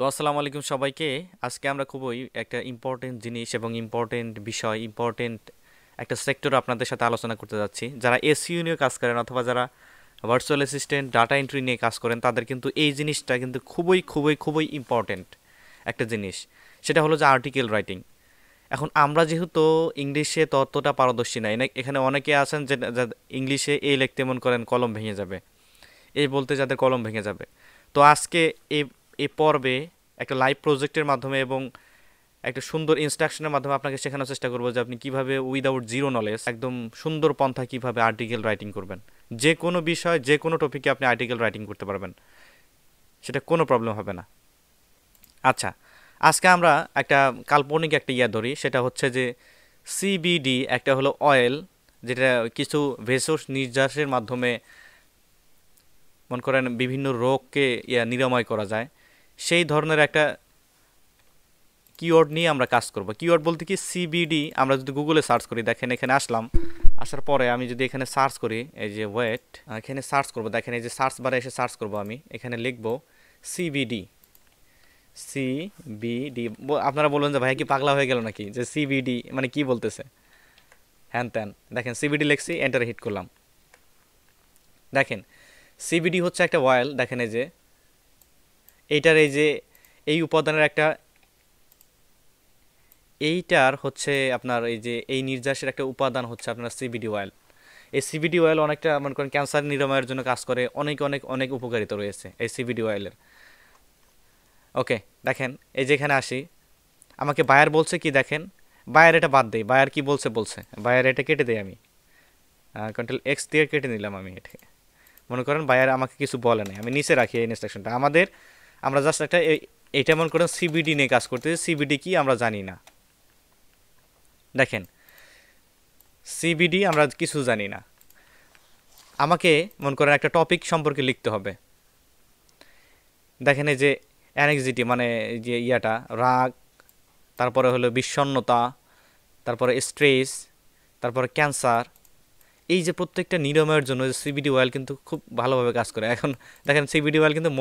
তো আসসালামু আলাইকুম সবাইকে। আজকে আমরা খুবই একটা ইম্পর্টেন্ট জিনিস এবং ইম্পর্টেন্ট বিষয়, ইম্পর্টেন্ট একটা সেক্টর আপনাদের সাথে আলোচনা করতে যাচ্ছি। যারা এসইও নিয়ে কাজ করেন অথবা যারা ভার্চুয়াল অ্যাসিস্ট্যান্ট, ডাটা এন্ট্রি নিয়ে কাজ করেন, তাদের কিন্তু এই জিনিসটা কিন্তু খুবই খুবই খুবই ইম্পর্টেন্ট একটা জিনিস। সেটা হলো যে আর্টিকেল রাইটিং। এখন আমরা যেহেতু ইংলিশে ততটা পারদর্শী নাই, এখানে অনেকে আছেন যে ইংলিশে এ লিখতে মন করেন কলম ভেঙে যাবে, এই বলতে যাদের কলম ভেঙে যাবে। তো আজকে এই এই পর্বে একটা লাইভ প্রজেক্টের মাধ্যমে এবং একটা সুন্দর ইনস্ট্রাকশনের মাধ্যমে আপনাকে শেখানোর চেষ্টা করবো যে আপনি কিভাবে উইদাউট জিরো নলেজ একদম সুন্দর পন্থা কিভাবে আর্টিকেল রাইটিং করবেন। যে কোনো বিষয়, যে কোনো টপিকে আপনি আর্টিকেল রাইটিং করতে পারবেন, সেটা কোনো প্রবলেম হবে না। আচ্ছা, আজকে আমরা একটা কাল্পনিক একটা ধরি, সেটা হচ্ছে যে সিবিডি একটা হলো অয়েল, যেটা কিছু ভেষজ নির্যাসের মাধ্যমে মনে করেন বিভিন্ন রোগকে নিরাময় করা যায়। সেই ধরনের একটা কিওয়ার্ড নিয়ে আমরা কাজ করব। কিওয়ার্ড বলতে কি, সিবিডি আমরা যদি গুগলে সার্চ করি, দেখেন এখানে আসলাম, আসার পরে আমি যদি এখানে সার্চ করি, এই যে ওয়েট, এখানে সার্চ করব, দেখেন এই যে সার্চ বারে এসে সার্চ করব, আমি এখানে লিখব সিবিডি। সিবিডি আপনারা বলবেন যে ভাই কি পাগলা হয়ে গেল নাকি, যে সিবিডি মানে কি বলতেছে হ্যান ত্যান। দেখেন সিবিডি লিখছি, এন্টার হিট করলাম। দেখেন সিবিডি হচ্ছে একটা অয়েল। দেখেন এই যে এইটার এই যে এই উপাদানের একটা, এইটার হচ্ছে আপনার এই যে এই নির্যাসের একটা উপাদান হচ্ছে আপনার সিবিডি অয়েল। এই সিবিডি অয়েল অনেকটা মনে করেন ক্যান্সার নিরাময়ের জন্য কাজ করে, অনেক অনেক অনেক উপকারিতা রয়েছে এই সিবিডি অয়েলের। ওকে, দেখেন এই যেখানে আসি, আমাকে বায়ার বলছে কি, দেখেন বায়ার এটা বাদ দেই, বায়ার কি বলছে, বায়ার এটা কেটে দেই, আমি কন্ট্রোল এক্স দিয়ে কেটে নিলাম আমি এটাকে। মনে করেন বায়ার আমাকে কিছু বলে নাই, আমি নিচে রাখি এই ইনস্ট্রাকশনটা। আমরা জাস্ট একটা এইটা মনে করেন সিবিডি নিয়ে কাজ করতেছি, সিবিডি কি আমরা জানি না। দেখেন সিবিডি আমরা কিছু জানি না, আমাকে মনে করেন একটা টপিক সম্পর্কে লিখতে হবে। দেখেন এই যে অ্যাংজাইটি মানে যে রাগ, তারপরে হলো বিষণ্ণতা, তারপরে স্ট্রেস, তারপরে ক্যান্সার, এই যে প্রত্যেকটা নিরাময়ের জন্য সিবিডি অয়েল কিন্তু খুব ভালোভাবে কাজ করে। এখন দেখেন সিবিডি অয়েল কিন্তু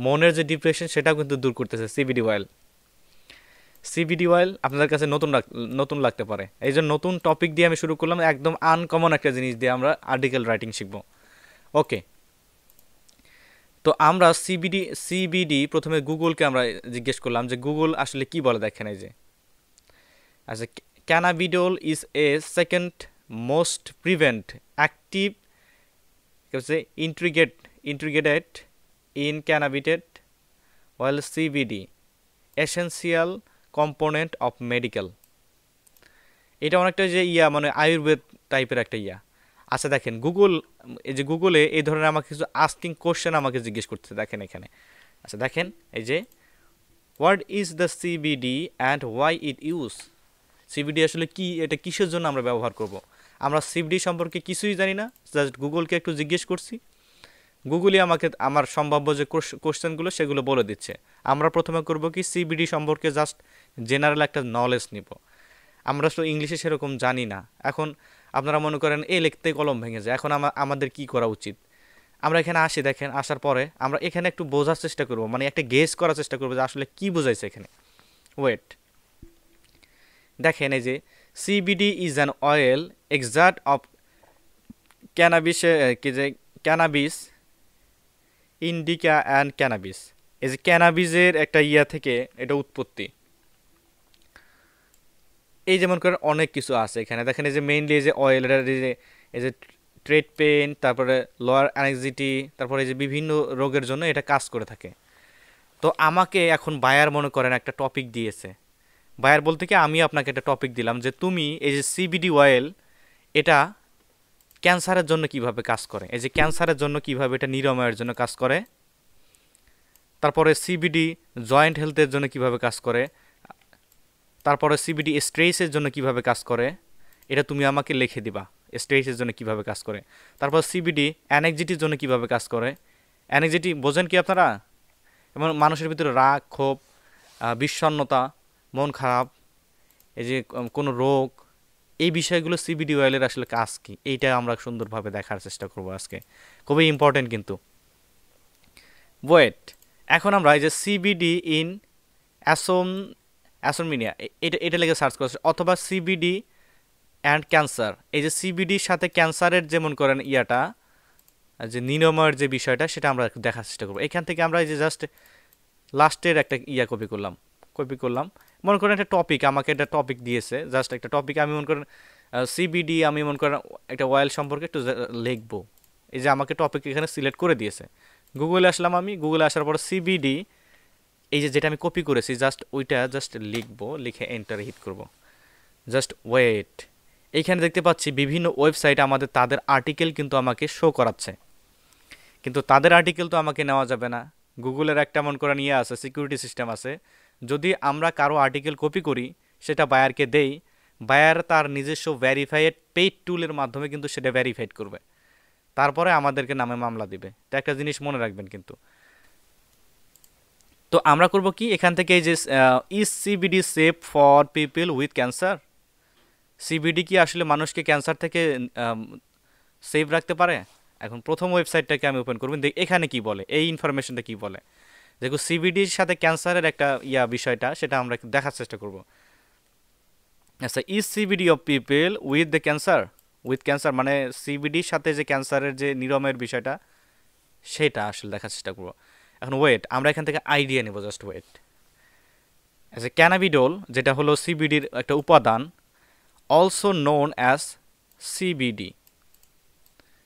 মনের যে ডিপ্রেশন সেটাও কিন্তু দূর করতেছে সিবিডি অয়েল। সিবিডি অয়েল আপনাদের কাছে নতুন লাগতে পারে, এই জন্য নতুন টপিক দিয়ে আমি শুরু করলাম, একদম আনকমন একটা জিনিস দিয়ে আমরা আর্টিকেল রাইটিং শিখব। ওকে, তো আমরা সিবিডি প্রথমে গুগলকে আমরা জিজ্ঞেস করলাম যে গুগল আসলে কি বলে। দেখেন এই যে আচ্ছা, cannabidiol is a second most prevent active integrated in cannabidiol oil CBD essential component of medical. এটা অনেকটা যে মানে আয়ুর্বেদ টাইপের একটা আচ্ছা দেখেন এই যে গুগলে এই ধরনের আমাকে কিছু আস্কিং কোশ্চেন আমাকে জিজ্ঞেস করতে, দেখেন এখানে। আচ্ছা দেখেন এই যে what is the CBD and why it use. CBD আসলে কি, এটা কিসের জন্য আমরা ব্যবহার করব। আমরা সিবিডি সম্পর্কে কিছুই জানি না, জাস্ট গুগলকে একটু জিজ্ঞেস করছি, গুগলই আমাকে আমার সম্ভাব্য যে কোশ্চেনগুলো সেগুলো বলে দিচ্ছে। আমরা প্রথমে করব কি, সিবিডি সম্পর্কে জাস্ট জেনারেল একটা নলেজ নিব। আমরা তো ইংলিশে সেরকম জানি না। এখন আপনারা মনে করেন এ লিখতে কলম ভেঙে যায়, এখন আমাদের কি করা উচিত। আমরা এখানে আসি, দেখেন আসার পরে আমরা এখানে একটু বোঝার চেষ্টা করব, মানে একটা গেস করার চেষ্টা করবো যে আসলে কি বোঝাইছে এখানে। ওয়েট, দেখেন এই যে CBD is an oil extract of cannabis indica and cannabis. এই যে ক্যানাবিসের একটা থেকে এটা উৎপত্তি। এই যেমন করে অনেক কিছু আছে এখানে, দেখেন এই যে মেইনলি এই যে অয়েল, এই যে ট্রেড পেন, তারপরে লোয়ার অ্যাংজাইটি, তারপরে এই যে বিভিন্ন রোগের জন্য এটা কাজ করে থাকে। তো আমাকে এখন বায়ার মনে করেন একটা টপিক দিয়েছে। বায়ার বলতে কি, আমি আপনাকে একটা টপিক দিলাম যে তুমি এই যে সিবিডি অয়েল এটা ক্যান্সারের জন্য কিভাবে কাজ করে, এই যে ক্যান্সারের জন্য কিভাবে এটা নিরাময়ের জন্য কাজ করে, তারপরে সিবিডি জয়েন্ট হেলথের জন্য কিভাবে কাজ করে, তারপরে সিবিডি স্ট্রেসের জন্য কিভাবে কাজ করে, এটা তুমি আমাকে লিখে দিবা স্ট্রেসের জন্য কিভাবে কাজ করে। তারপর সিবিডি অ্যাংজাইটির জন্য কিভাবে কাজ করে। অ্যাংজাইটি বোঝেন কি আপনারা, এবং মানুষের ভিতরে রাগ, ক্ষোভ, বিষণ্ণতা, মন খারাপ, এই যে কোনো রোগ, এই বিষয়গুলো সিবিডি অয়েলের আসলে কাজ কি, এইটা আমরা সুন্দরভাবে দেখার চেষ্টা করব আজকে। খুবই ইম্পর্টেন্ট কিন্তু। ওয়েট, এখন আমরা এই যে সিবিডি ইন অ্যাসোম অ্যাসোমিনিয়া এটা এটা লিখে সার্চ করছি, অথবা সিবিডি অ্যান্ড ক্যান্সার। এই যে সিবিডির সাথে ক্যান্সারের যেমন করেন ইয়াটা যে নিরাময়ের যে বিষয়টা সেটা আমরা একটু দেখার চেষ্টা করবো। এখান থেকে আমরা এই যে জাস্ট লাস্টের একটা কপি করলাম। মনে করেন একটা টপিক, আমাকে একটা টপিক দিয়েছে, জাস্ট একটা টপিক আমি মনে করেন সিবিডি, আমি মনে করেন একটা অয়েল সম্পর্কে একটু লিখবো। এই যে আমাকে টপিক এখানে সিলেক্ট করে দিয়েছে। গুগলে আসলাম, আমি গুগলে আসার পর সিবিডি এই যে যেটা আমি কপি করেছি জাস্ট ওইটা জাস্ট লিখবো, লিখে এন্টার হিট করব। জাস্ট ওয়েট, এইখানে দেখতে পাচ্ছি বিভিন্ন ওয়েবসাইট আমাদের তাদের আর্টিকেল কিন্তু আমাকে শো করাচ্ছে, কিন্তু তাদের আর্টিকেল তো আমাকে নেওয়া যাবে না। গুগলের একটা মন করা নিয়ে আছে, সিকিউরিটি সিস্টেম আছে। যদি আমরা কারো আর্টিকেল কপি করি, সেটা বায়ারকে দেই, বায়ার তার নিজস্ব ভ্যারিফাইড পেইড টুলের মাধ্যমে কিন্তু সেটা ভ্যারিফাইড করবে, তারপরে আমাদেরকে নামে মামলা দিবে। তো একটা জিনিস মনে রাখবেন কিন্তু। তো আমরা করব কি, এখান থেকে এই যে is CBD safe for people with cancer, CBD কি আসলে মানুষকে ক্যান্সার থেকে সেভ রাখতে পারে? এখন প্রথম ওয়েবসাইটটাকে আমি ওপেন করব, এখানে কি বলে, এই ইনফরমেশনটা কি বলে। দেখো সিবিডির সাথে ক্যান্সারের একটা বিষয়টা সেটা আমরা একটু দেখার চেষ্টা করব। আচ্ছা, is CBD of people with cancer মানে সিবিডির সাথে যে ক্যান্সারের যে নিরাময়ের বিষয়টা সেটা আসলে দেখার চেষ্টা করব। এখন ওয়েট, আমরা এখান থেকে আইডিয়া নেব, জাস্ট ওয়েট। আচ্ছা, ক্যানাবিডোল যেটা হলো সিবিডির একটা উপাদান, অলসো নোন অ্যাজ সিবিডি।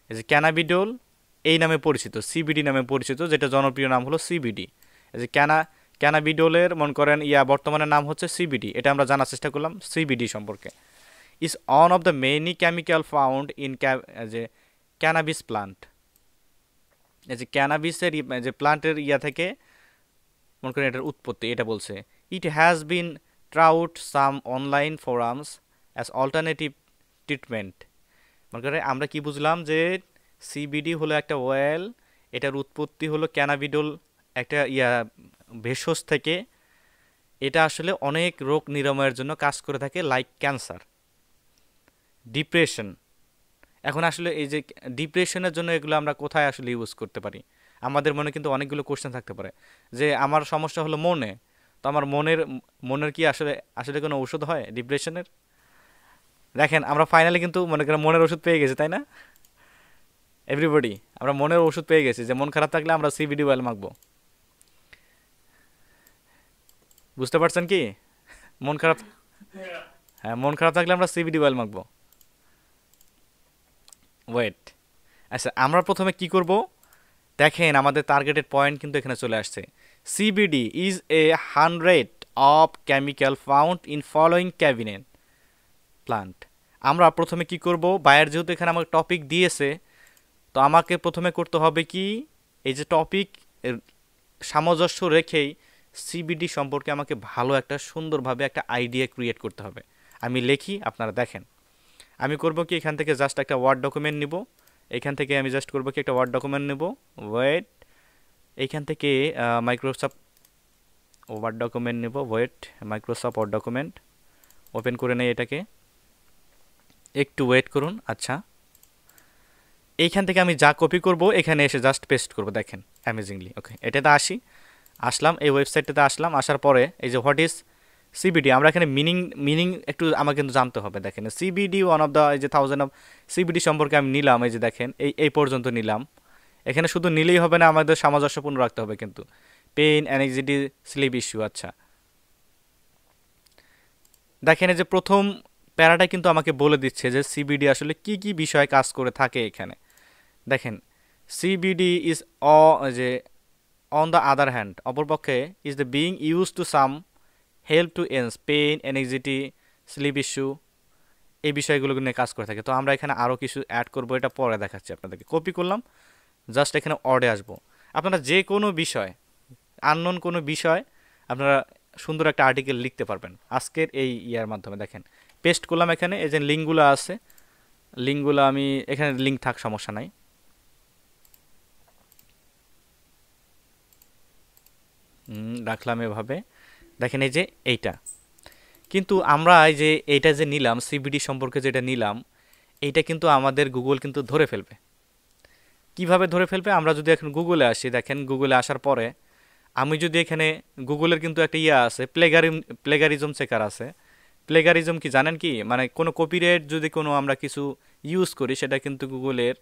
এই যে ক্যানাবিডোল এই নামে পরিচিত, সিবিডি নামে পরিচিত, যেটা জনপ্রিয় নাম হলো সিবিডি। এই যে ক্যানাবিডোলের মনে করেন বর্তমানে নাম হচ্ছে সিবিডি, এটা আমরা জানার চেষ্টা করলাম সিবিডি সম্পর্কে। Is on of the many chemical found in যে ক্যানাবিস প্লান্ট। এই যে ক্যানাবিসের যে প্লান্টের থেকে মনে করেন এটার উৎপত্তি, এটা বলছে। It has been trout some online forums as alternative treatment. মনে করেন আমরা কি বুঝলাম, যে সিবিডি হলো একটা অয়েল, এটার উৎপত্তি হলো ক্যানাবিডোল একটা ভেষজ থেকে। এটা আসলে অনেক রোগ নিরাময়ের জন্য কাজ করে থাকে, লাইক ক্যান্সার, ডিপ্রেশন। এখন আসলে এই যে ডিপ্রেশনের জন্য এগুলো আমরা কোথায় আসলে ইউজ করতে পারি? আমাদের মনে কিন্তু অনেকগুলো কোশ্চেন থাকতে পারে, যে আমার সমস্যা হলো মনে, তো আমার মনের কি আসলে আসলে কোনো ঔষধ হয় ডিপ্রেশনের? দেখেন আমরা ফাইনালি কিন্তু মনে করেন মনের ওষুধ পেয়ে গেছি, তাই না এভরিবডি? আমরা মনের ওষুধ পেয়ে গেছি, যে মন খারাপ থাকলে আমরা সিবিডি অয়েল মাখবো। বুঝতে পারছেন কি? মন খারাপ, হ্যাঁ, মন খারাপ থাকলে আমরা সিবিডি অয়েল মাখবো। ওয়েট, আচ্ছা আমরা প্রথমে কি করব, দেখেন আমাদের টার্গেটেড পয়েন্ট কিন্তু এখানে চলে আসছে। CBD is a 100 of chemical found in following cabinet plant. আমরা প্রথমে কি করব, বায়ার যেহেতু এখানে আমাকে টপিক দিয়েছে, তো আমাকে প্রথমে করতে হবে কি, এই যে টপিক সামঞ্জস্য রেখেই সিবিডি সম্পর্কে আমাকে ভালো একটা সুন্দরভাবে একটা আইডিয়া ক্রিয়েট করতে হবে। আমি লিখি, আপনারা দেখেন। আমি করব কি, এখান থেকে জাস্ট একটা ওয়ার্ড ডকুমেন্ট নিব, এখান থেকে আমি জাস্ট করব কি একটা ওয়ার্ড ডকুমেন্ট নেব। ওয়েট, এইখান থেকে মাইক্রোসফট ওয়ার্ড ডকুমেন্ট নেব। Wait, Microsoft Word document open করে নেই এটাকে, একটু ওয়েট করুন। আচ্ছা, এইখান থেকে আমি যা কপি করব এখানে এসে জাস্ট পেস্ট করব, দেখেন অ্যামেজিংলি। ওকে, এটাতে আসলাম, এই ওয়েবসাইটটাতে আসলাম। আসার পরে এই যে হোয়াট ইজ সিবিডি, আমরা এখানে মিনিং একটু আমাকে কিন্তু জানতে হবে। দেখেন সিবিডি ওয়ান অফ দ্য এই যে 1000 অফ সিবিডি সম্পর্কে আমি নিলাম, এই যে দেখেন এই পর্যন্ত নিলাম। এখানে শুধু নিলেই হবে না, আমাদের সামঞ্জস্যপূর্ণ রাখতে হবে কিন্তু। Pain, anxiety, sleep issue. আচ্ছা, দেখেন এই যে প্রথম প্যারাটা কিন্তু আমাকে বলে দিচ্ছে যে সিবিডি আসলে কি কি বিষয়ে কাজ করে থাকে। এখানে দেখেন সিবিডি ইজ যে অন দ্য আদার হ্যান্ড, অপরপক্ষে is the being use to some help to ease pain, anxiety, sleep issue, এই বিষয়গুলো নিয়ে কাজ করে থাকে। তো আমরা এখানে আরও কিছু অ্যাড করবো, এটা পরে দেখাচ্ছি আপনাদেরকে। কপি করলাম, জাস্ট এখানে অর্ডে আসবো। আপনারা যে কোনো বিষয়, আননোন কোনো বিষয় আপনারা সুন্দর একটা আর্টিকেল লিখতে পারবেন আজকের এই মাধ্যমে। দেখেন পেস্ট করলাম, এখানে এই যে লিঙ্কগুলো আছে, লিঙ্কগুলো আমি এখানে লিঙ্ক থাক, সমস্যা নাই। রাখলাম এভাবে। দেখেন এই যে এইটা, কিন্তু আমরা এই যে এইটা যে নিলাম সিবিডি সম্পর্কে যেটা নিলাম, এইটা কিন্তু আমাদের গুগল কিন্তু ধরে ফেলবে। কিভাবে ধরে ফেলবে? আমরা যদি এখন গুগলে আসি, দেখেন গুগলে আসার পরে আমি যদি এখানে গুগলের কিন্তু একটা আছে, প্লেগারিজম চেকার আছে। প্লেগারিজম কি জানেন কি, মানে কোনো কপিরাইট যদি কোনো আমরা কিছু ইউজ করি, সেটা কিন্তু গুগলের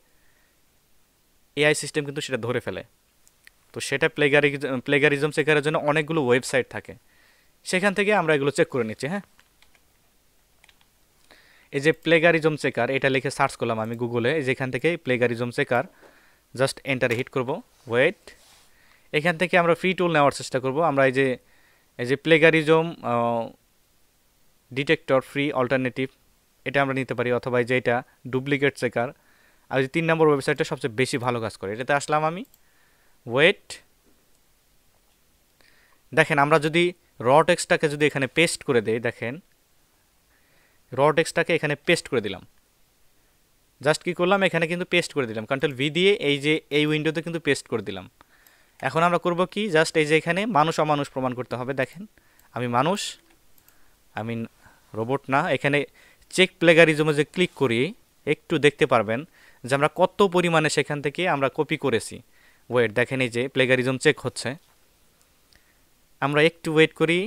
এআই সিস্টেম কিন্তু সেটা ধরে ফেলে। তো সেটা প্লেগারিজম চেকারের জন্য অনেকগুলো ওয়েবসাইট থাকে, সেখান থেকে আমরা এগুলো চেক করে নিচ্ছি। হ্যাঁ, এই যে প্লেগারিজম চেকার, এটা লিখে সার্চ করলাম আমি গুগলে, যেখান থেকে প্লেগারিজম চেকার জাস্ট এন্টারে হিট করব। ওয়েট, এখান থেকে আমরা ফ্রি টুল নেওয়ার চেষ্টা করব। আমরা এই যে প্লেগারিজম ডিটেক্টর ফ্রি অল্টারনেটিভ, এটা আমরা নিতে পারি, অথবা এই যে এটা ডুপ্লিকেট চেকার। আর যে 3 নম্বর ওয়েবসাইটটা সবচেয়ে বেশি ভালো কাজ করে, এটাতে আসলাম আমি। ওয়েট, দেখেন আমরা যদি র টেক্সটটাকে যদি এখানে পেস্ট করে দেই, দেখেন র টেক্সটটাকে এখানে পেস্ট করে দিলাম। জাস্ট কি করলাম, এখানে কিন্তু পেস্ট করে দিলাম, কন্ট্রোল ভি দিয়ে এই যে এই উইন্ডোতে কিন্তু পেস্ট করে দিলাম। এখন আমরা করব কি, জাস্ট এই যে এখানে মানুষ অমানুষ প্রমাণ করতে হবে। দেখেন আমি মানুষ, আমি রোবট না। এখানে চেক প্লেগারিজমে যে ক্লিক করি, একটু দেখতে পারবেন যে আমরা কত পরিমাণে সেখান থেকে আমরা কপি করেছি। ওয়েট, দেখেন এই যে প্লেগারিজম চেক হচ্ছে। আমরা একটু ওয়েট করি,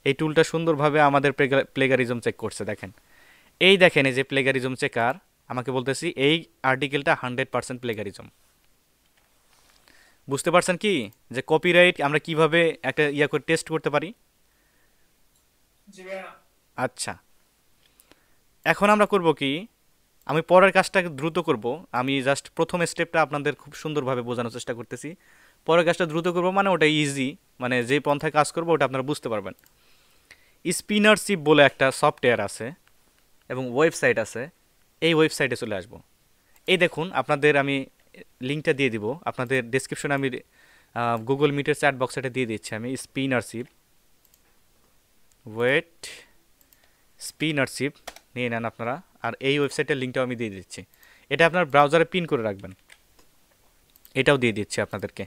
এই টুলটা সুন্দরভাবে আমাদের প্লেগারিজম চেক করছে। দেখেন এই দেখেন এই যে প্লেগারিজম চেকার আমাকে বলতেছি এই আর্টিকেলটা 100% প্লেগারিজম। বুঝতে পারছেন কি যে কপিরাইট আমরা কিভাবে একটা করে টেস্ট করতে পারি? আচ্ছা, এখন আমরা করব কি, আমি পরের কাজটাকে দ্রুত করব। আমি জাস্ট প্রথম স্টেপটা আপনাদের খুব সুন্দরভাবে বোঝানোর চেষ্টা করতেছি। পরের কাজটা দ্রুত করব, মানে ওটা ইজি, মানে যে পন্থায় কাজ করব ওটা আপনারা বুঝতে পারবেন। স্পিনারশিপ বলে একটা সফটওয়্যার আছে এবং ওয়েবসাইট আছে, এই ওয়েবসাইটে চলে আসব। এই দেখুন, আপনাদের আমি লিঙ্কটা দিয়ে দিব, আপনাদের ডেসক্রিপশনে আমি গুগল মিটের চ্যাট বক্সটা দিয়ে দিচ্ছি আমি। স্পিনারশিপ, ওয়েট, স্পিনারশিপ নিয়ে নেন আপনারা, আর এই ওয়েবসাইটের লিঙ্কটাও আমি দিয়ে দিচ্ছি। এটা আপনার ব্রাউজারে পিন করে রাখবেন, এটাও দিয়ে দিচ্ছি আপনাদেরকে।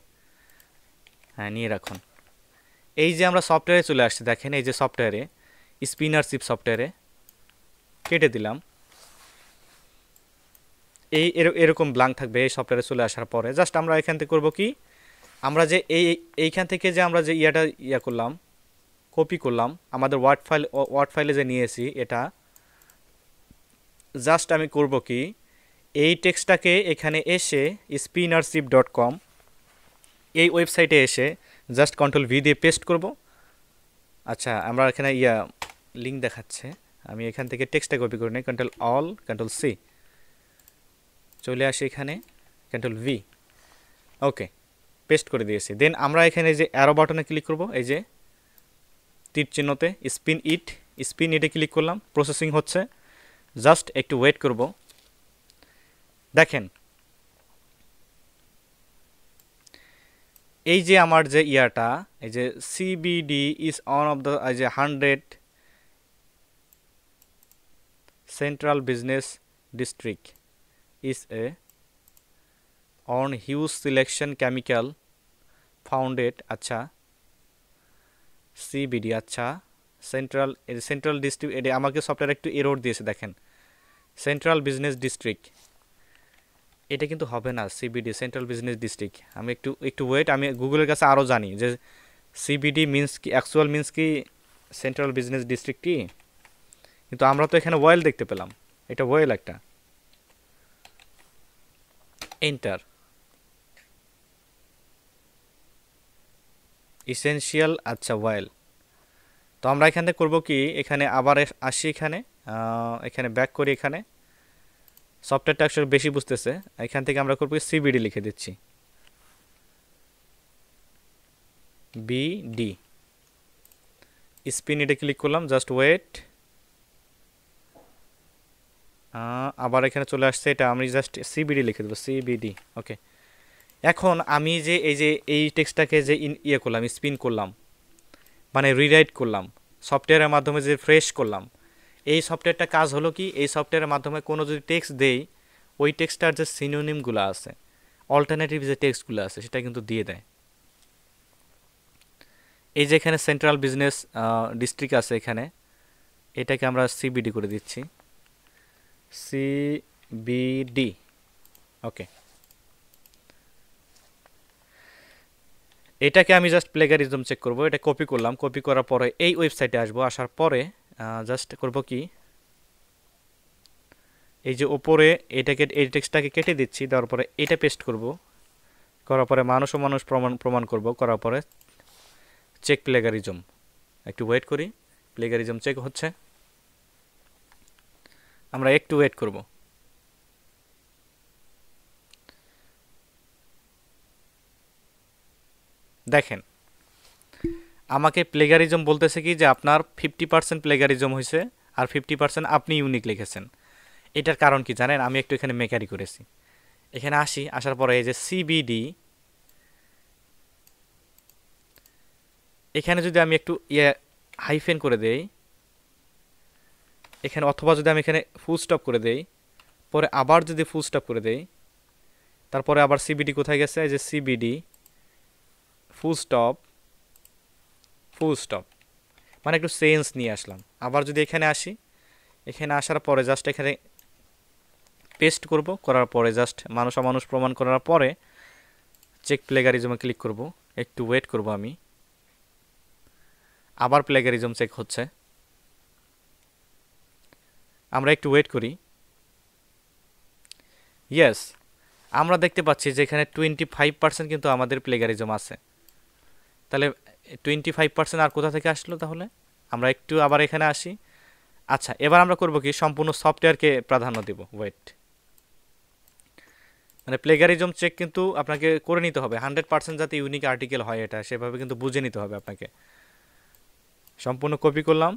হ্যাঁ, নিয়ে রাখুন। এই যে আমরা সফটওয়্যারে চলে আসছি, দেখেন এই যে সফটওয়্যারে, স্পিনারশিপ সফটওয়্যারে কেটে দিলাম। এরকম ব্ল্যাঙ্ক থাকবে এই সফটওয়্যারে চলে আসার পরে। জাস্ট আমরা এখান থেকে করব কি, আমরা যে এইখান থেকে যে আমরা যে করলাম, কপি করলাম আমাদের ওয়ার্ড ফাইলে যে নিয়েছি, এটা জাস্ট আমি করব কি, এই টেক্সটটাকে এখানে এসে spinnership.com এই ওয়েবসাইটে এসে জাস্ট কন্ট্রোল ভি দিয়ে পেস্ট করব। আচ্ছা, আমরা এখানে লিঙ্ক দেখাচ্ছে, আমি এখান থেকে টেক্সটটা কপি করে নিই, কন্ট্রোল সি, চলে আসি এখানে, কন্ট্রোল ভি, ওকে, পেস্ট করে দিয়েছি। দেন আমরা এখানে যে অ্যারো বাটনে ক্লিক করব, এই যে তীর চিহ্নতে, স্পিন ইটে ক্লিক করলাম, প্রসেসিং হচ্ছে, জাস্ট একটু ওয়েট করব। দেখেন এই যে আমার যে এই যে CBD is on of the এই যে 100 central business district is a on huge selection chemical founded. আচ্ছা, সিবিডি, আচ্ছা সেন্ট্রাল ডিস্ট্রিক্ট, এটা আমাকে সফটওয়্যার একটু এরর দিয়েছে। দেখেন সেন্ট্রাল বিজনেস ডিস্ট্রিক্ট, এটা কিন্তু হবে না, সিবিডি সেন্ট্রাল বিজনেস ডিস্ট্রিক্ট। আমি একটু ওয়েট, আমি গুগলের কাছে আরও জানি যে সিবিডি মিন্স কি, অ্যাকচুয়াল মিন্স কি সেন্ট্রাল বিজনেস ডিস্ট্রিক্ট কি, কিন্তু আমরা তো এখানে ওয়েল দেখতে পেলাম, এটা ওয়েল একটা। এন্টার, ইসেনশিয়াল, আচ্ছা ওয়েল। তো আমরা এখান থেকে করবো কি, এখানে আবার আসি, এখানে ব্যাক করি, এখানে সফটওয়্যারটা আসলে বেশি বুঝতেছে, এখান থেকে আমরা করবো সিবিডি লিখে দিচ্ছি, বিডি, স্পিন এটা ক্লিক করলাম, জাস্ট ওয়েট, আবার এখানে চলে আসছে, এটা আমি জাস্ট সিবিডি লিখে দেবো, সিবিডি, ওকে। এখন আমি যে এই টেক্সটটাকে যে করলাম, স্পিন করলাম, মানে রিরাইট করলাম সফটওয়্যারের মাধ্যমে, যে ফ্রেশ করলাম, এই সফটওয়্যারটা কাজ হলো কি, এই সফটওয়্যারের মাধ্যমে কোনো যদি টেক্সট দেই, ওই টেক্সটার যে সিনোনিমগুলো আছে, অল্টারনেটিভ যে টেক্সটগুলো আছে, সেটা কিন্তু দিয়ে দেয়। এই যে এখানে সেন্ট্রাল বিজনেস ডিস্ট্রিক্ট আছে, এখানে এটাকে আমরা সিবিডি করে দিচ্ছি, সিবিডি, ওকে। এটাকে আমি জাস্ট প্লেগারিজম চেক করব। এটা কপি করলাম, কপি করার পরে এই ওয়েবসাইটে আসবো, আসার পরে জাস্ট করব কি, এই যে ওপরে এটাকে, এই টেক্সটটাকে কেটে দিচ্ছি, দেওয়ার পরে এটা পেস্ট করব, করার পরে মানুষ ও মানুষ প্রমাণ প্রমাণ করব, করার পরে চেক প্লেগারিজম। একটু ওয়েট করি, প্লেগারিজম চেক হচ্ছে, আমরা একটু ওয়েট করব। দেখেন আমাকে প্লেগারিজম বলতেছে কি যে আপনার 50% প্লেগারিজম হয়েছে আর 50% আপনি ইউনিক লিখেছেন। এটার কারণ কি জানেন? আমি একটু এখানে মেকারি করেছি। এখানে আসি, আসার পরে এই যে সিবিডি, এখানে যদি আমি একটু হাইফেন করে দেই এখানে, অথবা যদি আমি এখানে ফুল স্টপ করে দেই, পরে আবার যদি ফুল স্টপ করে দেই, তারপরে আবার সিবিডি কোথায় গেছে, এই যে CBD full stop, full stop, মানে একটু সেন্স নিয়ে আসলাম। আবার যদি এখানে আসি, এখানে আসার পরে জাস্ট এখানে পেস্ট করব, করার পরে জাস্ট মানুষ অমানুষ প্রমাণ করার পরে চেক প্লেগারিজমে ক্লিক করব। একটু ওয়েট করব আমি, আবার প্লেগারিজম চেক হচ্ছে, আমরা একটু ওয়েট করি। ইয়েস, আমরা দেখতে পাচ্ছি যে এখানে 25% কিন্তু আমাদের প্লেগারিজম আছে। তাহলে 25% আর কোথা থেকে আসলো তাহলে? আমরা একটু আবার এখানে আসি। আচ্ছা, এবার আমরা করব কি, সম্পূর্ণ সফটওয়্যারকে প্রাধান্য দেব। ওয়েট, মানে প্লেগারিজম চেক কিন্তু আপনাকে করে নিতে হবে 100% যাতে ইউনিক আর্টিকেল হয়, এটা সেভাবে কিন্তু বুঝে নিতে হবে আপনাকে। সম্পূর্ণ কপি করলাম,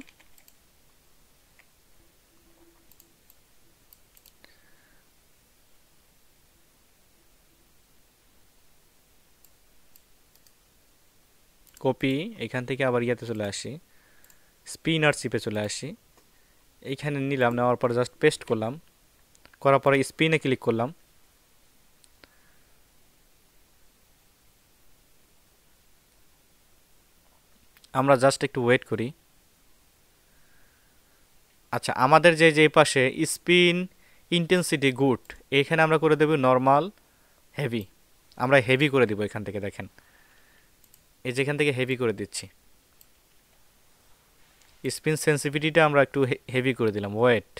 কপি, এখান থেকে আবার ইয়াতে চলে আসি, স্পিনারশিপে চলে আসি, এইখানে নিলাম, নেওয়ার পর জাস্ট পেস্ট করলাম, করার পরে স্পিনে ক্লিক করলাম। আমরা জাস্ট একটু ওয়েট করি। আচ্ছা, আমাদের যে যে পাশে স্পিন ইন্টেন্সিটি গুড, এখানে আমরা করে দেব নর্মাল, হেভি, আমরা হেভি করে দিব এখান থেকে। দেখেন এই যেখান থেকে হেভি করে দিচ্ছি, স্পিন সেন্সিটিভিটিটা আমরা একটু হেভি করে দিলাম। ওয়েট,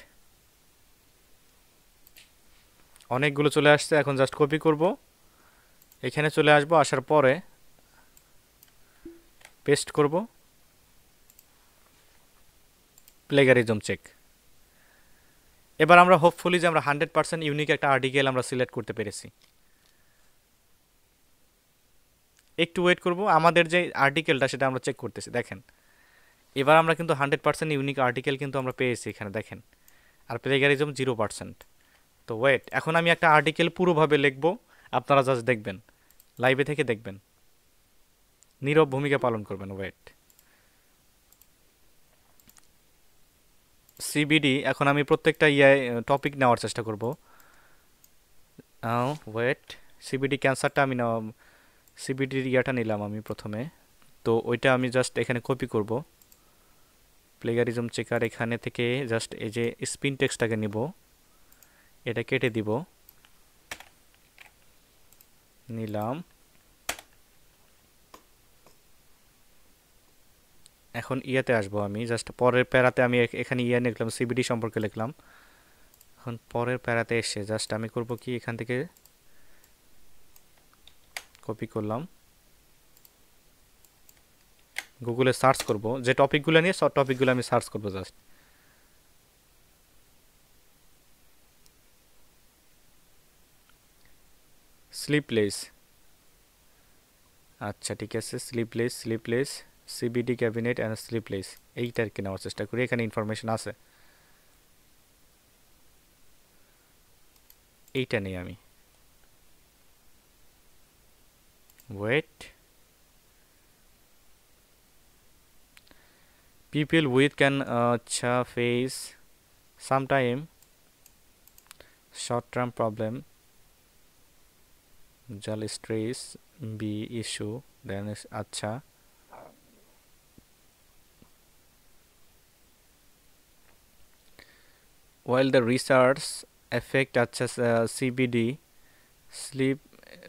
অনেকগুলো চলে আসছে, এখন জাস্ট কপি করব, এখানে চলে আসবো, আসার পরে পেস্ট করব, প্লেগারিজম চেক। এবার আমরা হোপফুলি যে আমরা 100% ইউনিক একটা আর্টিকেল আমরা সিলেক্ট করতে পেরেছি। একটু ওয়েট করব, আমাদের যে আর্টিকেলটা সেটা আমরা চেক করতেছি। দেখেন এবার আমরা কিন্তু 100% ইউনিক আর্টিকেল কিন্তু আমরা পেয়েছি এখানে, দেখেন, আর প্লেগারিজম 0%। তো ওয়েট, এখন আমি একটা আর্টিকেল পুরোভাবে লিখব, আপনারা জাস্ট দেখবেন, লাইভে থেকে দেখবেন, নীরব ভূমিকা পালন করবেন। ওয়েট, সিবিডি, এখন আমি প্রত্যেকটা টপিক নেওয়ার চেষ্টা করব। ওয়েট, সিবিডি ক্যান্সারটা আমি সিবিডির ইয়াটা নিলাম আমি প্রথমে, তো ওইটা আমি জাস্ট এখানে কপি করব, প্লেগারিজম চেকার এখানে থেকে জাস্ট এই যে স্পিন টেক্সটটাকে নিব, এটা কেটে দিব, নিলাম। এখন ইয়াতে আসবো, আমি জাস্ট পরের প্যারাতে আমি এখানে ইয়া লিখলাম, সিবিডি সম্পর্কে লিখলাম। এখন পরের প্যারাতে এসে জাস্ট আমি করব কি, এখান থেকে কপি করলাম, গুগলে সার্চ করব, যে টপিকগুলো নিয়ে সব টপিকগুলো আমি সার্চ করব জাস্ট। স্লিপলেস, আচ্ছা ঠিক আছে, sleepless, sleepless, CBD cabinet and sleepless, এইটার কি নেওয়ার চেষ্টা করি, এখানে ইনফরমেশন আছে, এইটা নেই আমি। Wait, people with can face sometime short term problem, jal stress be issue, then is acha, while the research affect such as CBD sleep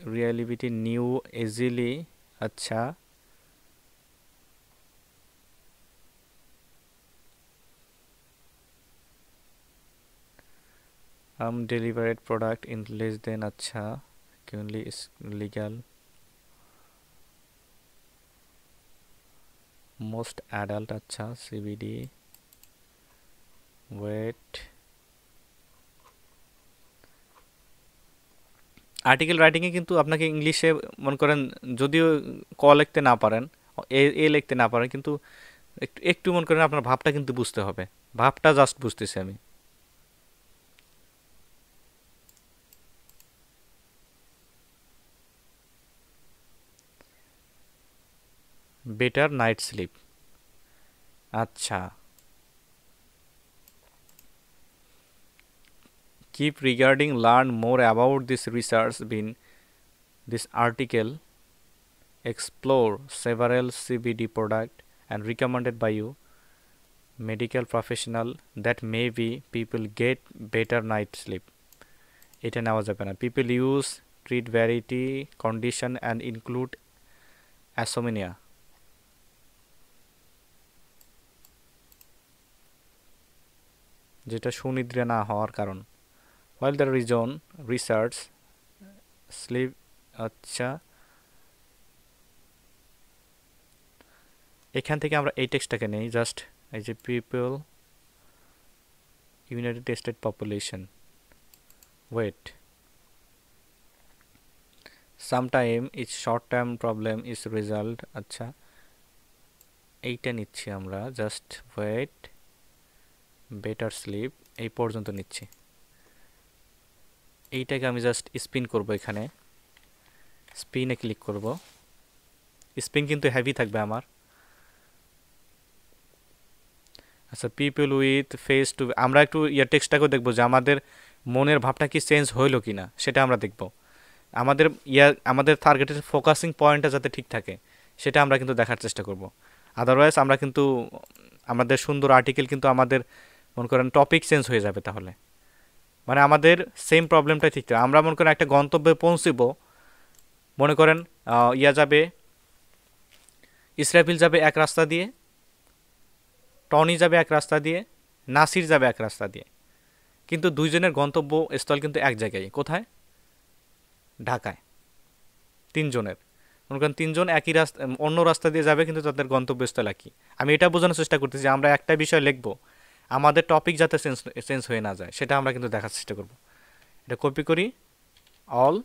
reliability new easily আচ্ছা, delivered product in less than, আচ্ছা, currently is legal, most adult, আচ্ছা, CBD, wait, article রাইটিংয়ে কিন্তু আপনাকে ইংলিশে মনে করেন যদিও ক লিখতে না পারেন, এ লিখতে না পারেন, কিন্তু একটু একটু মনে করেন আপনার ভাবটা কিন্তু বুঝতে হবে। ভাবটা জাস্ট বুঝতেছি আমি। বেটার নাইট স্লিপ, আচ্ছা, keep regarding learn more about this research been this article, explore several CBD product and recommended by you medical professional that maybe people get better night sleep, এটা নেওয়া যাবে না। people use treat variety condition and include asomnia, যেটা সুনিদ্রা না হওয়ার কারণ, while the reason research sleep, আচ্ছা, এখান থেকে আমরা এই টেক্সটটাকে নেই জাস্ট, এই যে people united tested population, wait, sometime its short term problem is result, আচ্ছা, এইটা নিচ্ছি আমরা জাস্ট, ওয়েট, বেটার স্লিপ, এই পর্যন্ত নিচ্ছি। এইটাকে আমি জাস্ট স্পিন করব, এখানে স্পিনে ক্লিক করব। স্পিন কিন্তু হেভি থাকবে আমার। আচ্ছা, পিপল উইথ ফেস টু, আমরা একটু ইয়ার টেক্সটটাকেও দেখবো যে আমাদের মনের ভাবটা কি চেঞ্জ হইলো কি না, সেটা আমরা দেখব। আমাদের টার্গেটের ফোকাসিং পয়েন্টটা যাতে ঠিক থাকে সেটা আমরা কিন্তু দেখার চেষ্টা করব। আদারওয়াইজ আমরা কিন্তু আমাদের সুন্দর আর্টিকেল কিন্তু আমাদের মনে করেন টপিক চেঞ্জ হয়ে যাবে তাহলে। মানে আমাদের সেম প্রবলেমটাই ঠিক থাকে। আমরা মনে করেন একটা গন্তব্যে পৌঁছব, মনে করেন যাবে, ইসরাফিল যাবে এক রাস্তা দিয়ে, টনি যাবে এক রাস্তা দিয়ে, নাসির যাবে এক রাস্তা দিয়ে, কিন্তু দুইজনের গন্তব্য স্থল কিন্তু এক জায়গায়। কোথায়? ঢাকায়। তিনজনের মনে করেন তিনজন একই রাস্তা, অন্য রাস্তা দিয়ে যাবে, কিন্তু তাদের গন্তব্যস্থল একই। আমি এটা বোঝানোর চেষ্টা করতেছি যে আমরা একটা বিষয় লিখবো, আমাদের টপিক যাতে চেঞ্জ হয়ে না যায় সেটা আমরা কিন্তু দেখার চেষ্টা করব। এটা কপি করি, অল,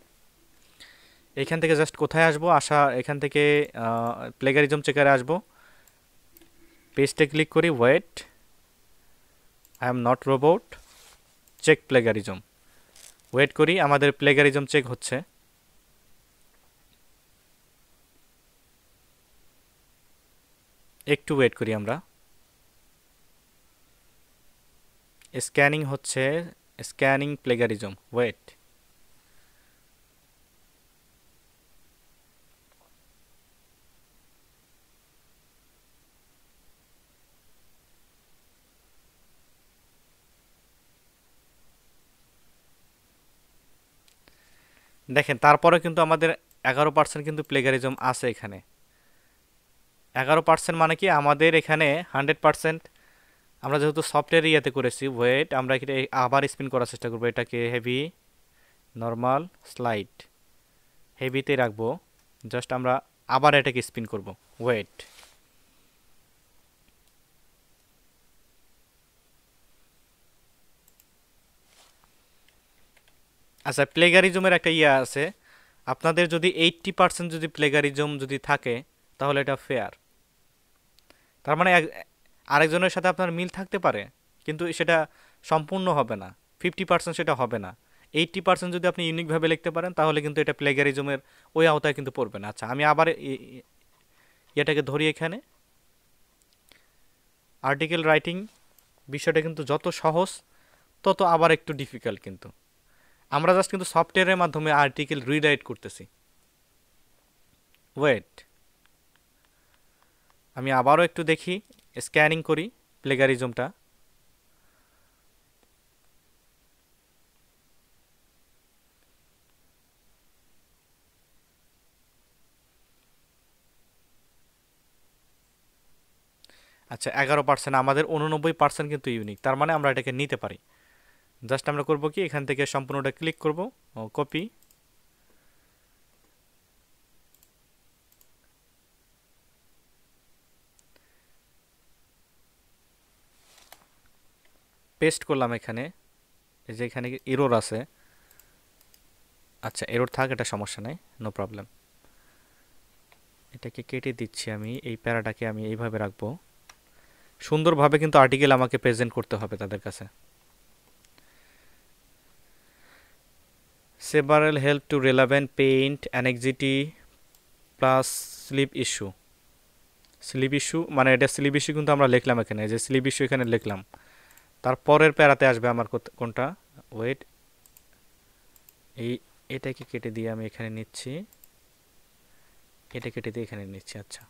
এখান থেকে জাস্ট কোথায় আসবো, এখান থেকে প্লেগারিজম চেকারে আসবো, পেজটে ক্লিক করি, wait, I am not robot, check plagiarism, wait করি, আমাদের প্লেগারিজম চেক হচ্ছে। একটু ওয়েট করি আমরা, স্ক্যানিং হচ্ছে, স্ক্যানিং প্লেগারিজম, ওয়েট, দেখেন তারপরে কিন্তু আমাদের 11% কিন্তু প্লেগারিজম আছে এখানে। 11% মানে কি আমাদের এখানে 100%, আমরা যেহেতু সফটওয়্যার ইয়াতে করেছি। ওয়েট, আমরা এটা আবার স্পিন করার চেষ্টা করবো, এটাকে হেভি, নর্মাল, স্লাইড, হেভিতে রাখবো, জাস্ট আমরা আবার এটাকে স্পিন করব, ওয়েট। আচ্ছা, প্লেগারিজমের একটা ইয়ে আছে, আপনাদের যদি 80% যদি প্লেগারিজম যদি থাকে তাহলে এটা ফেয়ার। তার মানে আরেকজনের সাথে আপনার মিল থাকতে পারে, কিন্তু সেটা সম্পূর্ণ হবে না, 50% সেটা হবে না। 80% যদি আপনি ইউনিকভাবে লিখতে পারেন তাহলে কিন্তু এটা প্লেগারিজমের ওই আওতায় কিন্তু পড়বে না। আচ্ছা, আমি আবার এটাকে ধরি, এখানে আর্টিকেল রাইটিং বিষয়টা কিন্তু যত সহজ তত আবার একটু ডিফিকাল্ট। কিন্তু আমরা জাস্ট কিন্তু সফটওয়্যারের মাধ্যমে আর্টিকেল রিরাইট করতেছি। ওয়েট, আমি আবারও একটু দেখি, স্ক্যানিং করি প্লেগারিজমটা। আচ্ছা 11%, আমাদের 89% কিন্তু ইউনিক, তার মানে আমরা এটাকে নিতে পারি। জাস্ট আমরা করব কি, এখান থেকে সম্পূর্ণটা ক্লিক করব, কপি, পেস্ট করলাম এখানে। এই যে এখানে এরর আছে, আচ্ছা এরর থাক, এটা সমস্যা নাই, নো প্রবলেম। এটাকে কেটে দিচ্ছি আমি, এই প্যারাটাকে আমি এইভাবে রাখবো। সুন্দরভাবে কিন্তু আর্টিকেল আমাকে প্রেজেন্ট করতে হবে তাদের কাছে। Several help to relevant paint anxiety plus sleep issue. Sleep issue মানে এটা স্লিপ ইস্যু কিন্তু আমরা লিখলাম এখানে, যে স্লিপ ইস্যু এখানে লিখলাম। তারপরের প্যারাতে আসবে আমার কোনটা, ওয়েট, এই এটাকে কেটে দিয়ে আমি এখানে নিচ্ছি, এটা কেটে দিয়ে এখানে নিচ্ছি। আচ্ছা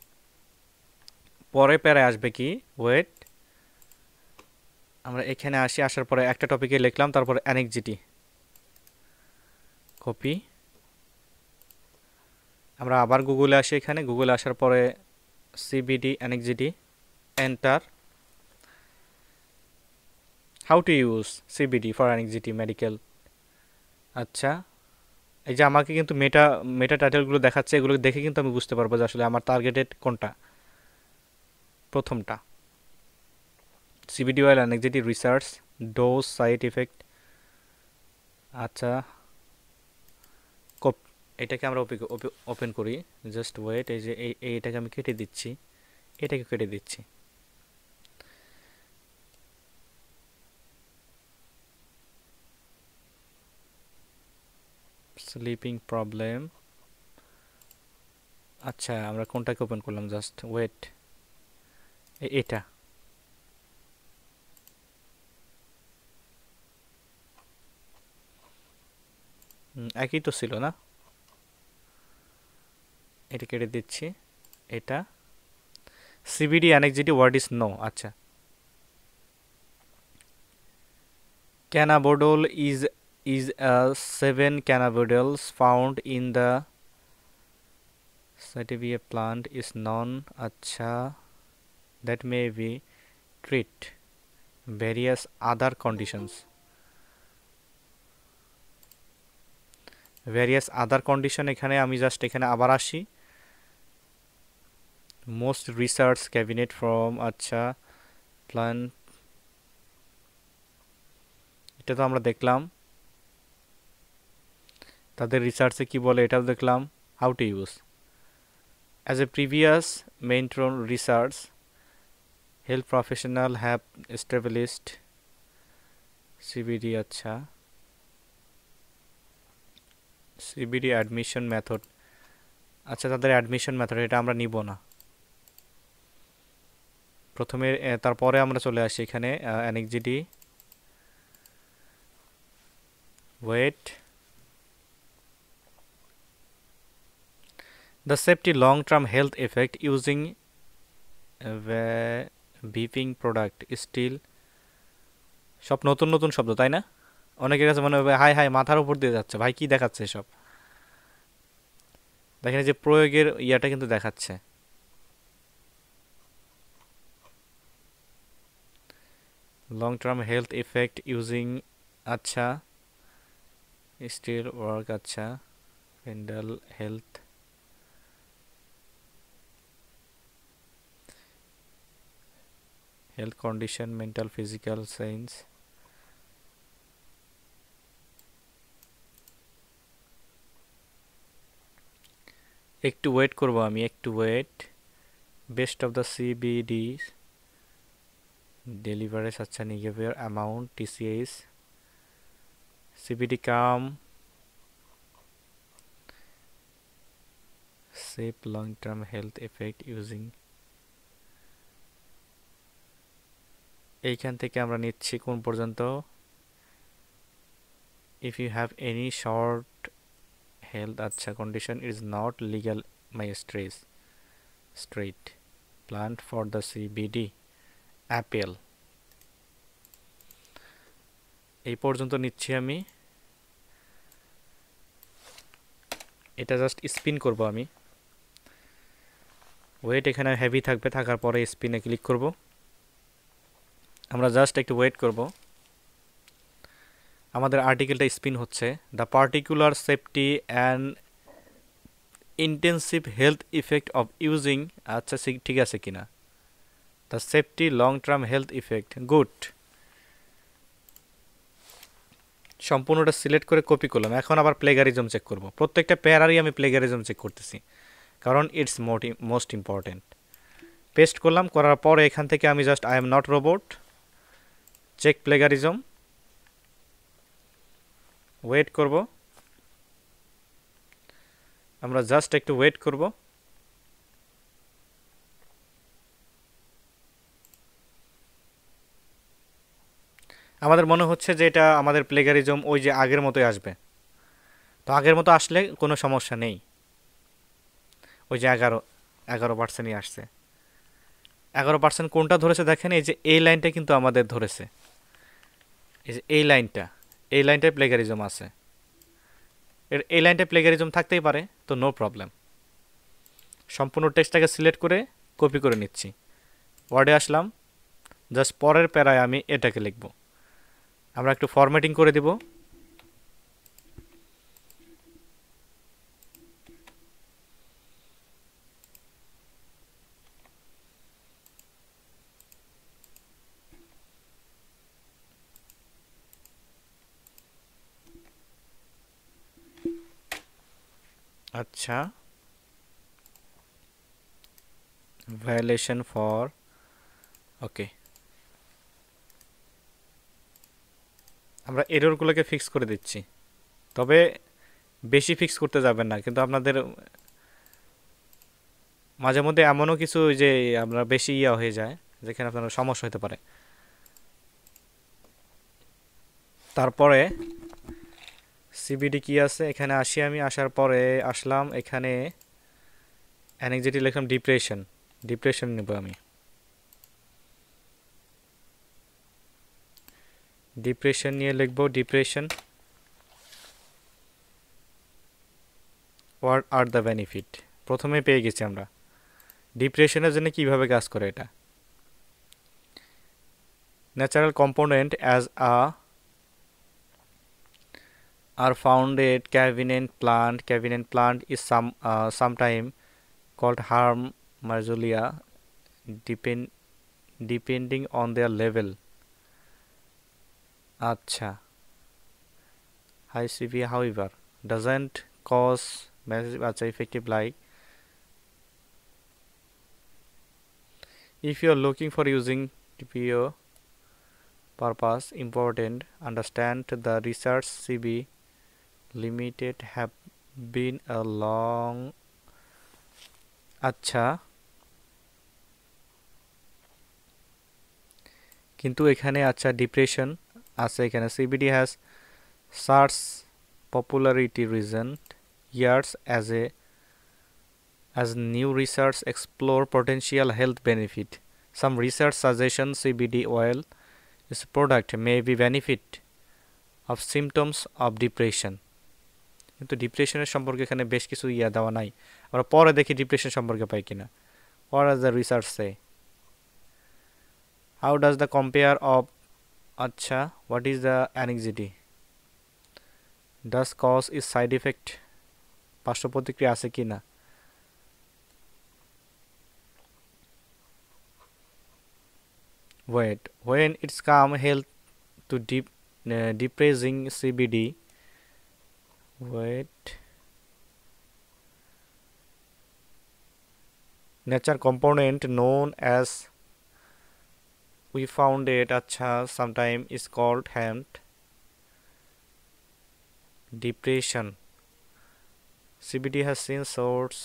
পরের প্যারায় আসবে কি, ওয়েট, আমরা এখানে আসি, আসার পরে একটা টপিকে লিখলাম, তারপরে অ্যানেক্সিটি, কপি, আমরা আবার গুগলে আসি, এখানে গুগলে আসার পরে CBD anxiety, enter. How to use CBD for anxiety medical. আচ্ছা এই যে আমাকে কিন্তু মেটা মেটা টাইটেলগুলো দেখাচ্ছে, এগুলো দেখে কিন্তু আমি বুঝতে পারবো যে আসলে আমার টার্গেটেড কোনটা, প্রথমটা। CBD oil anxiety research, dose, side effect. আচ্ছা এটাকে আমরা ওপেন করি, জাস্ট ওয়েট, এই যে এইটাকে আমি কেটে দিচ্ছি, এটাকে কেটে দিচ্ছি। স্লিপিং প্রবলেম, আচ্ছা আমরা কোনটাকে ওপেন করলাম, জাস্ট ওয়েট, এটা একই তো ছিল না, এটা কেটে দিচ্ছি। এটা CBD anxiety word is no. আচ্ছা cannabidiol is seven cannabidiol found in the sativia plant is known, acha, that may be treat various other conditions. various other condition এখানে আমি জাস্ট এখানে আবার আসি, most research cabinet from, আচ্ছা plant, এটা তো আমরা দেখলাম, তাদের রিসার্চে কি বলে এটাও দেখলাম। How to use as a previous maintron research health professional have established CBD, আচ্ছা CBD admission method, আচ্ছা তাদের অ্যাডমিশন মেথড এটা আমরা নিব না প্রথমে, তারপরে আমরা চলে আসি এখানে anxiety, wait, the safety long term health effect using beeping product still, সব নতুন নতুন শব্দ তাই না, অনেকের কাছে মনে হবে হাই হাই মাথার উপর দিয়ে যাচ্ছে, ভাই কি দেখাচ্ছে সব। দেখেন যে প্রয়োগের ইয়াটা কিন্তু দেখাচ্ছে, long term health effect using, আচ্ছা স্টিল ওয়ার্ক, আচ্ছা mental health, health condition, mental physical science. একটু ওয়েট করব আমি, একটু wait, best of the CBD deliveries, আচ্ছা নিগেভিয়ার amount TCS, CBD come safe long term health effect using, এইখান থেকে আমরা নিচ্ছি কোন পর্যন্ত, if you have any short health, আচ্ছা condition is not legal my straight plant for the CBD apple, এই পর্যন্ত নিচ্ছি আমি। এটা জাস্ট স্পিন করব আমি, ওয়েট এখানে হেভি থাকবে, থাকার পরে স্পিনে ক্লিক করব, আমরা জাস্ট একটু ওয়েট করব। আমাদের আর্টিকেলটা স্পিন হচ্ছে। The particular safety and intensive health effect of using, আচ্ছা ঠিক আছে কিনা, the safety long term health effect, good. সম্পূর্ণটা সিলেক্ট করে কপি করলাম। এখন আবার প্লেগারিজম চেক করব। প্রত্যেকটা প্যারারই আমি প্লেগারিজম চেক করতেছি, কারণ ইটস মোস্ট ইম্পর্টেন্ট। পেস্ট করলাম, করার পরে এখান থেকে আমি just I am not robot, check plagiarism, wait করব। আমরা জাস্ট একটু ওয়েট করব। আমাদের মনে হচ্ছে যে এটা আমাদের প্লেগারিজম ওই যে আগের মতোই আসবে। তো আগের মতো আসলে কোনো সমস্যা নেই। ওই যে 11%ই আসছে। 11% কোনটা ধরেছে দেখেন, এই যে এই লাইনটা কিন্তু আমাদের ধরেছে। এই যে এই লাইনটায় প্লেগারিজম আছে। এই লাইনটায় প্লেগারিজম থাকতেই পারে, তো নো প্রবলেম। সম্পূর্ণ টেক্সটটাকে সিলেক্ট করে কপি করে নিচ্ছি। ওয়ার্ডে আসলাম, জাস্ট পরের প্যারায় আমি এটাকে লিখব। আমরা একটু ফরম্যাটিং করে দিব। আচ্ছা, ভায়োলেশন ফর, ওকে। আমরা এররগুলোকে ফিক্স করে দিচ্ছি, তবে বেশি ফিক্স করতে যাবেন না, কিন্তু আপনাদের মাঝে মধ্যে এমনও কিছু যে আপনার বেশি হয়ে যায় যেখানে আপনার সমস্যা হতে পারে। তারপরে সিবিডি কি আছে এখানে আসি। আমি আসার পরে আসলাম এখানে অ্যাংজাইটি লিখলাম, ডিপ্রেশন নেব আমি। ডিপ্রেশন নিয়ে লিখব depression. What are the benefit, প্রথমে পেয়ে গেছি আমরা। ডিপ্রেশনের জন্য কিভাবে কাজ করে এটা। Natural component as are found at cabinet plant. Cabinet plant is sometime called harm marzulia depending on their level. আচ্ছা, high CV however doesn't cause massive আচ্ছা effective like if you are looking for using TPO purpose important understand the research CV limited have been a long আচ্ছা, কিন্তু এখানে আচ্ছা depression আছে এখানে। CBD has such popularity recent years as new research explore potential health benefit. Some research suggestion CBD oil is product may be benefit of symptoms of depression. কিন্তু ডিপ্রেশনের সম্পর্কে এখানে বেশ কিছু দেওয়া নাই। আমরা পরে দেখি ডিপ্রেশন সম্পর্কে পাই কিনা। What does the research say? How does the compare of আচ্ছা, what is the anxiety? Does cause is side effect? পার্শ্ব প্রতিক্রিয়া আছে কিনা। Wait, when it's calm health to depressing CBD. Wait, nature component known as we found it acha sometime is called HAMT depression. CBD has seen source.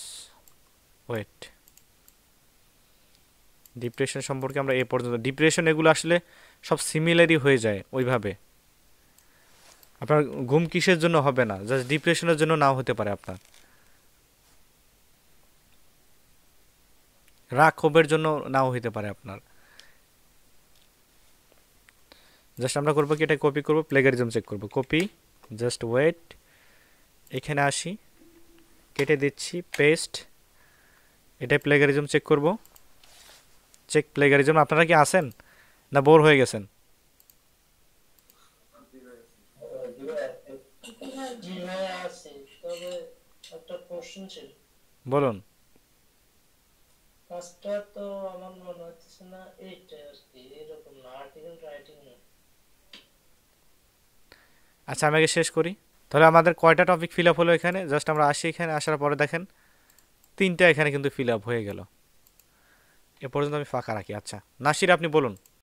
Wait, depression সম্পর্কে আমরা এ পর্যন্ত depression এগুলো আসলে সব সিমিলারই হয়ে যায় ওইভাবে। আপনার ঘুম কিসের জন্য হবে না, জাস্ট ডিপ্রেশনের জন্য নাও হতে পারে, আপনার রাগ ক্ষোভের জন্য নাও হতে পারে আপনার। জাস্ট আমরা করবো কি, এটা কপি করবো, প্লেগারিজম চেক করবো, কপি, জাস্ট ওয়েট, এখানে আসি, কেটে দিচ্ছি, পেস্ট, এটা প্লেগারিজম চেক করব, চেক প্লেগারিজম। আপনারা কি আছেন? না বোর হয়ে গেছেন? জি ভাইয়া আছি, তবে একটা কোশ্চেন ছিল। বলুন। কাজটা তো আমার মনে হচ্ছে না এইটা আর কি, এরকম না, আর্টিকেল রাইটিং না। আচ্ছা আমি আগে শেষ করি। তাহলে আমাদের কয়টা টপিক ফিল আপ হলো এখানে? জাস্ট আমরা আসি, এখানে আসার পরে দেখেন তিনটা এখানে কিন্তু ফিল আপ হয়ে গেল। এ পর্যন্ত আমি ফাঁকা রাখি। আচ্ছা নাসির আপনি বলুন।